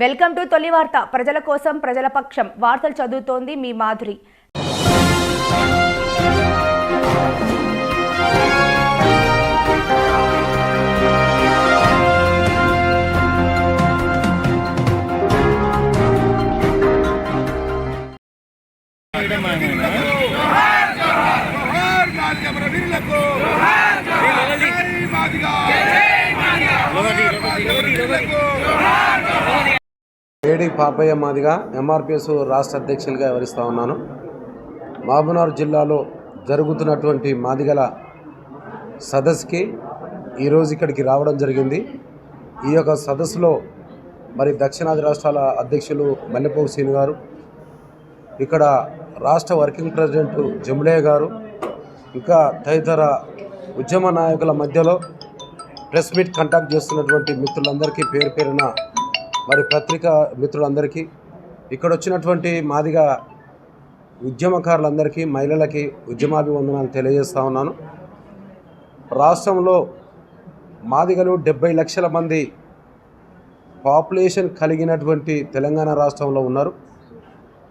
Welcome to తొలి వార్త. ప్రజల కోసం ప్రజల పక్షం వార్తలు చదువుతోంది మీ మాధురి. ఏడి పాపయ్య మాదిగా ఎంఆర్పిఎస్ రాష్ట్ర అధ్యక్షులుగా వ్యవహరిస్తూ ఉన్నాను. మహబూబ్నగర్ జిల్లాలో జరుగుతున్నటువంటి మాదిగల సదస్సుకి ఈరోజు ఇక్కడికి రావడం జరిగింది. ఈ యొక్క సదస్సులో మరి దక్షిణాది రాష్ట్రాల అధ్యక్షులు మల్లెపోగు శ్రీను గారు, ఇక్కడ రాష్ట్ర వర్కింగ్ ప్రెసిడెంట్ జములయ్య గారు, ఇంకా తదితర ఉద్యమ నాయకుల మధ్యలో ప్రెస్ మీట్ కండక్ట్ చేస్తున్నటువంటి మిత్రులందరికీ పేరు పేరున మరి పత్రికా మిత్రులందరికీ, ఇక్కడ వచ్చినటువంటి మాదిగా ఉద్యమకారులందరికీ, మహిళలకి ఉద్యమాభివందనాలు తెలియజేస్తూ ఉన్నాను. రాష్ట్రంలో మాదిగలు 70 లక్షల మంది పాపులేషన్ కలిగినటువంటి తెలంగాణ రాష్ట్రంలో ఉన్నారు.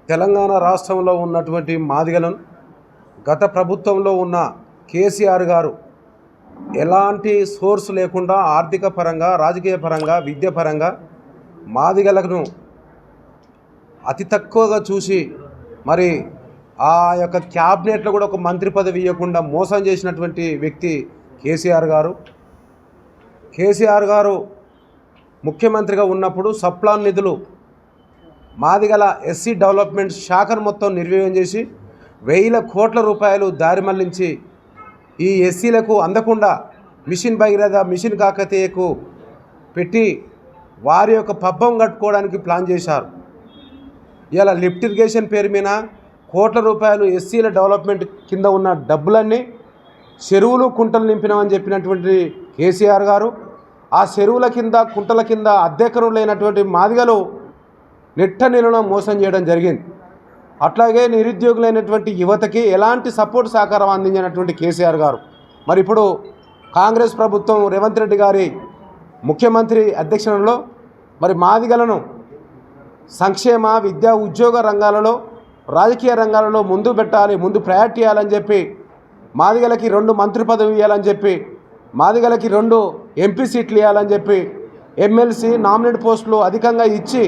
తెలంగాణ రాష్ట్రంలో ఉన్నటువంటి మాదిగలను గత ప్రభుత్వంలో ఉన్న కేసీఆర్ గారు ఎలాంటి సోర్స్ లేకుండా ఆర్థిక పరంగా, రాజకీయ పరంగా, విద్య పరంగా మాదిగలను అతి తక్కువగా చూసి మరి ఆ యొక్క క్యాబినెట్లో కూడా ఒక మంత్రి పదవి ఇవ్వకుండా మోసం చేసినటువంటి వ్యక్తి కేసీఆర్ గారు. కేసీఆర్ గారు ముఖ్యమంత్రిగా ఉన్నప్పుడు సప్లాన్ నిధులు మాదిగల ఎస్సీ డెవలప్మెంట్ శాఖను మొత్తం నిర్వీర్యం చేసి 1000 కోట్ల రూపాయలు దారి మళ్లించి ఈ ఎస్సీలకు అందకుండా మిషన్ భగీరథ, మిషన్ కాకతీయకు పెట్టి వారి యొక్క పబ్బం కట్టుకోవడానికి ప్లాన్ చేశారు. ఇలా లిఫ్ట్ ఇరిగేషన్ పేరు మీద కోట్ల రూపాయలు ఎస్సీల డెవలప్మెంట్ కింద ఉన్న డబ్బులన్నీ చెరువులు, కుంటలు నింపినామని చెప్పినటువంటి కేసీఆర్ గారు ఆ చెరువుల కింద, కుంటల కింద అద్దెకరం లేనటువంటి మాదిగలు నెట్ట నిలడం మోసం చేయడం జరిగింది. అట్లాగే నిరుద్యోగులైనటువంటి యువతకి ఎలాంటి సపోర్ట్ సహకారం అందించినటువంటి కేసీఆర్ గారు మరి ఇప్పుడు కాంగ్రెస్ ప్రభుత్వం రేవంత్ రెడ్డి గారి ముఖ్యమంత్రి అధ్యక్షతలో మరి మాదిగలను సంక్షేమ, విద్యా, ఉద్యోగ రంగాలలో, రాజకీయ రంగాలలో ముందు పెట్టాలి, ముందు ప్రయారిటీ ఇవ్వాలని చెప్పి, మాదిగలకి 2 మంత్రి పదవి ఇవ్వాలని చెప్పి, మాదిగలకి 2 ఎంపీ సీట్లు ఇవ్వాలని చెప్పి, ఎమ్మెల్సీ నామినేట్ పోస్టులు అధికంగా ఇచ్చి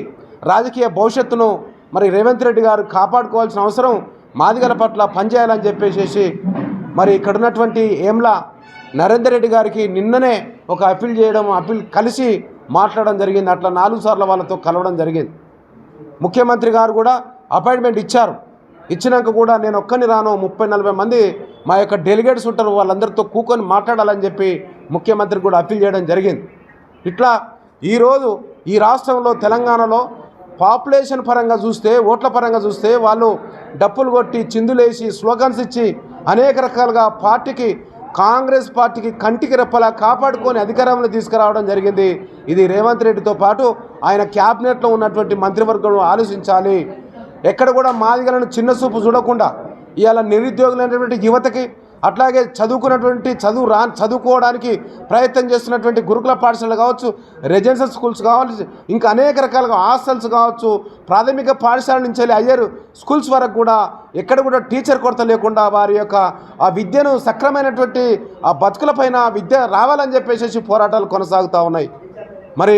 రాజకీయ భవిష్యత్తును మరి రేవంత్ రెడ్డి గారు కాపాడుకోవాల్సిన అవసరం మాదిగల పట్ల పనిచేయాలని చెప్పేసి మరి ఇక్కడ ఉన్నటువంటి ఏంల నరేందర్ రెడ్డి గారికి నిన్ననే ఒక అప్పీల్ కలిసి మాట్లాడడం జరిగింది. అట్లా 4 సార్లు వాళ్ళతో కలవడం జరిగింది. ముఖ్యమంత్రి గారు కూడా అపాయింట్మెంట్ ఇచ్చారు. ఇచ్చినాక కూడా నేను ఒక్కని రాను, 30-40 మంది మా యొక్క డెలిగేట్స్ ఉంటారు, వాళ్ళందరితో కూకొని మాట్లాడాలని చెప్పి ముఖ్యమంత్రికి కూడా అప్పీల్ చేయడం జరిగింది. ఇట్లా ఈరోజు ఈ రాష్ట్రంలో తెలంగాణలో పాపులేషన్ పరంగా చూస్తే, ఓట్ల పరంగా చూస్తే వాళ్ళు డప్పులు కొట్టి, చిందులేసి, స్లోగన్స్ ఇచ్చి అనేక రకాలుగా కాంగ్రెస్ పార్టీకి కంటికి రెప్పలా కాపాడుకొని అధికారంలో తీసుకురావడం జరిగింది. ఇది రేవంత్ రెడ్డితో పాటు ఆయన క్యాబినెట్లో ఉన్నటువంటి మంత్రివర్గం ఆలోచించాలి. ఎక్కడ కూడా మాదిగలను చిన్న చూపు చూడకుండా ఇవాళ నిరుద్యోగులైనటువంటి యువతకి, అట్లాగే చదువుకోవడానికి ప్రయత్నం చేస్తున్నటువంటి గురుకుల పాఠశాలలు కావచ్చు, రెసిడెన్షియల్ స్కూల్స్ కావచ్చు, ఇంకా అనేక రకాలుగా హాస్టల్స్ కావచ్చు, ప్రాథమిక పాఠశాల నుంచి హయ్యర్ స్కూల్స్ వరకు కూడా ఎక్కడ కూడా టీచర్ కొరత లేకుండా వారి యొక్క ఆ విద్యను సక్రమైనటువంటి ఆ బతుకులపైన విద్య రావాలని చెప్పేసి పోరాటాలు కొనసాగుతూ ఉన్నాయి. మరి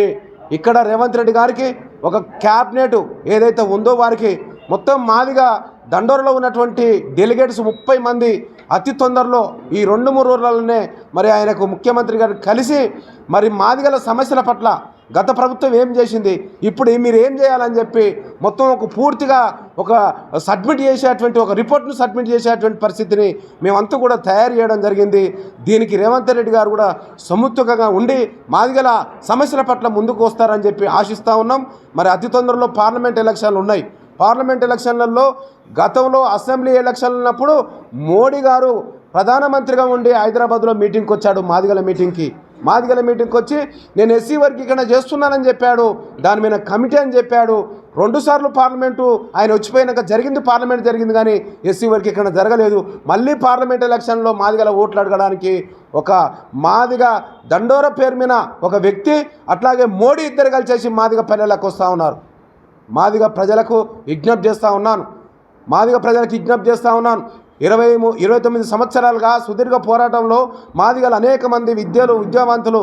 ఇక్కడ రేవంత్ రెడ్డి గారికి ఒక క్యాబినెట్ ఏదైతే ఉందో వారికి మొత్తం మాదిగా దండోరలో ఉన్నటువంటి డెలిగేట్స్ 30 మంది అతి తొందరలో ఈ 2-3 రోజులలోనే మరి ఆయనకు ముఖ్యమంత్రి గారు కలిసి మరి మాదిగల సమస్యల పట్ల గత ప్రభుత్వం ఏం చేసింది, ఇప్పుడు మీరు ఏం చేయాలని చెప్పి మొత్తం పూర్తిగా ఒక రిపోర్ట్ను సబ్మిట్ చేసేటువంటి పరిస్థితిని మేమంతా కూడా తయారు చేయడం జరిగింది. దీనికి రేవంత్ రెడ్డి గారు కూడా సముత్తుకంగా ఉండి మాదిగల సమస్యల పట్ల ముందుకు వస్తారని చెప్పి ఆశిస్తూ ఉన్నాం. మరి అతి తొందరలో పార్లమెంట్ ఎలక్షన్లు ఉన్నాయి. పార్లమెంట్ ఎలక్షన్లలో గతంలో అసెంబ్లీ ఎలక్షన్లు ఉన్నప్పుడు మోడీ గారు ప్రధానమంత్రిగా ఉండి హైదరాబాద్లో మీటింగ్కి వచ్చాడు. మాదిగల మీటింగ్కి వచ్చి నేను ఎస్సీ వర్గీకరణ చేస్తున్నానని చెప్పాడు. దాని మీద కమిటీ అని చెప్పాడు. 2 పార్లమెంటు ఆయన వచ్చిపోయినాక పార్లమెంట్ జరిగింది కానీ ఎస్సీ వరకు ఇక్కడ జరగలేదు. మళ్ళీ పార్లమెంట్ ఎలక్షన్లో మాదిగల ఓట్లు అడగడానికి ఒక మాదిగ దండోర పేరు మీద ఒక వ్యక్తి అట్లాగే మోడీ ఇద్దరు కలిసి మాదిగ పల్లెలకు వస్తూ ఉన్నారు. మాదిగ ప్రజలకు విజ్ఞప్తి చేస్తూ ఉన్నాను. 29 సంవత్సరాలుగా సుదీర్ఘ పోరాటంలో మాదిగల అనేక మంది విద్యావంతులు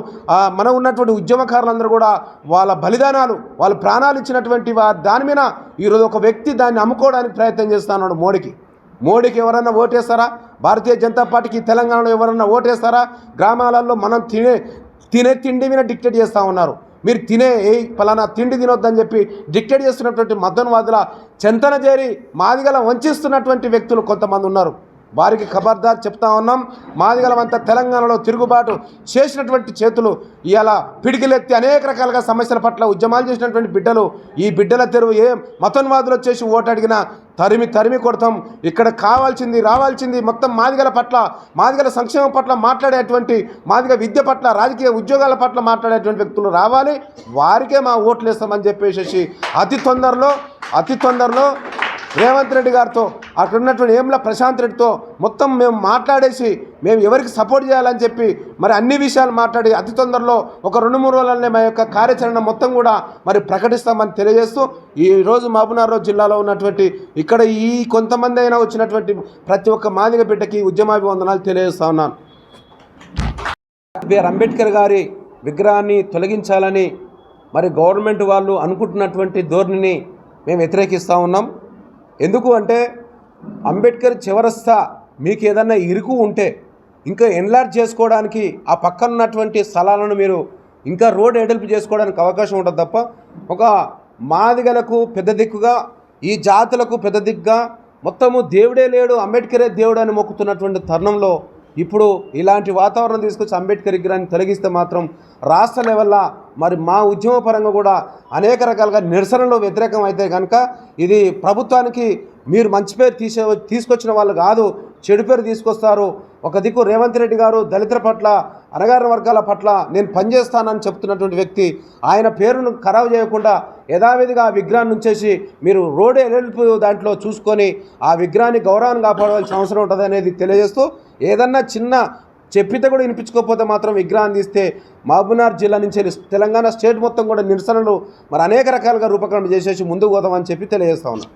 మన ఉన్నటువంటి ఉద్యమకారులందరూ కూడా వాళ్ళ బలిదానాలు వాళ్ళ ప్రాణాలు ఇచ్చినటువంటి దాని మీద ఈరోజు ఒక వ్యక్తి దాన్ని అమ్ముకోవడానికి ప్రయత్నం చేస్తా ఉన్నాడు. మోడీకి ఎవరన్నా ఓటేస్తారా? భారతీయ జనతా పార్టీకి తెలంగాణలో ఎవరన్నా ఓటేస్తారా? గ్రామాలలో మనం తినే తిండి మీద డిక్టేట్ చేస్తూ ఉన్నారు. మీరు పలానా తిండి తినొద్దని చెప్పి డిక్టేట్ చేస్తున్నటువంటి మద్దన్వాదుల చెంతన చేరి మాదిగల వంచిస్తున్నటువంటి వ్యక్తులు కొంతమంది ఉన్నారు. వారికి ఖబర్దార్ చెప్తా ఉన్నాం. మాదిగలమంతా తెలంగాణలో తిరుగుబాటు చేసినటువంటి చేతులు ఇవాళ పిడికిలెత్తి అనేక రకాలుగా సమస్యల పట్ల ఉద్యమాలు చేసినటువంటి బిడ్డలు ఈ బిడ్డల తెరువు ఏ మతోన్వాదులు వచ్చేసి ఓటు అడిగినా తరిమి కొడతాం. ఇక్కడ రావాల్సింది మొత్తం మాదిగల పట్ల మాదిగల సంక్షేమం పట్ల మాట్లాడేటువంటి మాదిగ విద్య పట్ల రాజకీయ ఉద్యోగాల పట్ల మాట్లాడేటువంటి వ్యక్తులు రావాలి. వారికే మా ఓట్లు వేస్తామని చెప్పేసి అతి తొందరలో రేవంత్ రెడ్డి గారితో అక్కడ ఉన్నటువంటి ఏంల ప్రశాంత్ రెడ్డితో మొత్తం మేము మాట్లాడేసి మేము ఎవరికి సపోర్ట్ చేయాలని చెప్పి మరి అన్ని విషయాలు మాట్లాడి అతి తొందరలో ఒక 2-3 రోజులనే మా యొక్క కార్యాచరణ మొత్తం కూడా మరి ప్రకటిస్తామని తెలియజేస్తూ ఈరోజు మహబూబ్నగర్ జిల్లాలో ఉన్నటువంటి ఇక్కడ ఈ కొంతమంది అయినా వచ్చినటువంటి ప్రతి ఒక్క మాదిగ బిడ్డకి ఉద్యమాభివందనాలు తెలియజేస్తా ఉన్నాను. బిఆర్ అంబేద్కర్ గారి విగ్రహాన్ని తొలగించాలని మరి గవర్నమెంట్ వాళ్ళు అనుకుంటున్నటువంటి ధోరణిని మేము వ్యతిరేకిస్తూ ఉన్నాం. ఎందుకు అంటే అంబేద్కర్ చివరస్తా మీకు ఏదన్నా ఇరుకు ఉంటే ఇంకా ఎన్లార్జ్ చేసుకోవడానికి ఆ పక్కన ఉన్నటువంటి స్థలాలను మీరు ఇంకా రోడ్ ఎడల్పు చేసుకోవడానికి అవకాశం ఉంటుంది తప్ప ఒక మాదిగలకు పెద్ద దిక్కుగా ఈ జాతులకు పెద్ద దిక్కుగా మొత్తము దేవుడే లేడు అంబేద్కరే దేవుడు అని మొక్కుతున్నటువంటి తరుణంలో ఇప్పుడు ఇలాంటి వాతావరణం తీసుకొచ్చి అంబేద్కర్ విగ్రహాన్ని తొలగిస్తే మాత్రం రాష్ట్ర లెవెల్లో మరి మా ఉద్యమ పరంగా కూడా అనేక రకాలుగా నిరసనలో వ్యతిరేకం అయితే కనుక ఇది ప్రభుత్వానికి మీరు మంచి పేరు తీసుకొచ్చిన వాళ్ళు కాదు, చెడు పేరు తీసుకొస్తారు. ఒక దిక్కు రేవంత్ రెడ్డి గారు దళితుల పట్ల అణగారిన వర్గాల పట్ల నేను పనిచేస్తానని చెప్తున్నటువంటి వ్యక్తి ఆయన పేరును ఖరాబు చేయకుండా యథావిధిగా ఆ విగ్రహాన్ని ఉంచేసి మీరు రోడ్ ఎడల్పు దాంట్లో చూసుకొని ఆ విగ్రహాన్ని గౌరవాన్ని కాపాడవలసిన అవసరం ఉంటుంది అనేది తెలియజేస్తూ ఏదన్నా చిన్న చెప్పితే కూడా వినిపించుకోకపోతే మాత్రం విగ్రహాన్ని తీస్తే మహబూబ్నగర్ జిల్లా నుంచి తెలంగాణ స్టేట్ మొత్తం కూడా నిరసనలు మరి అనేక రకాలుగా రూపకల్పన చేసేసి ముందుకు పోతామని చెప్పి తెలియజేస్తా ఉన్నాం.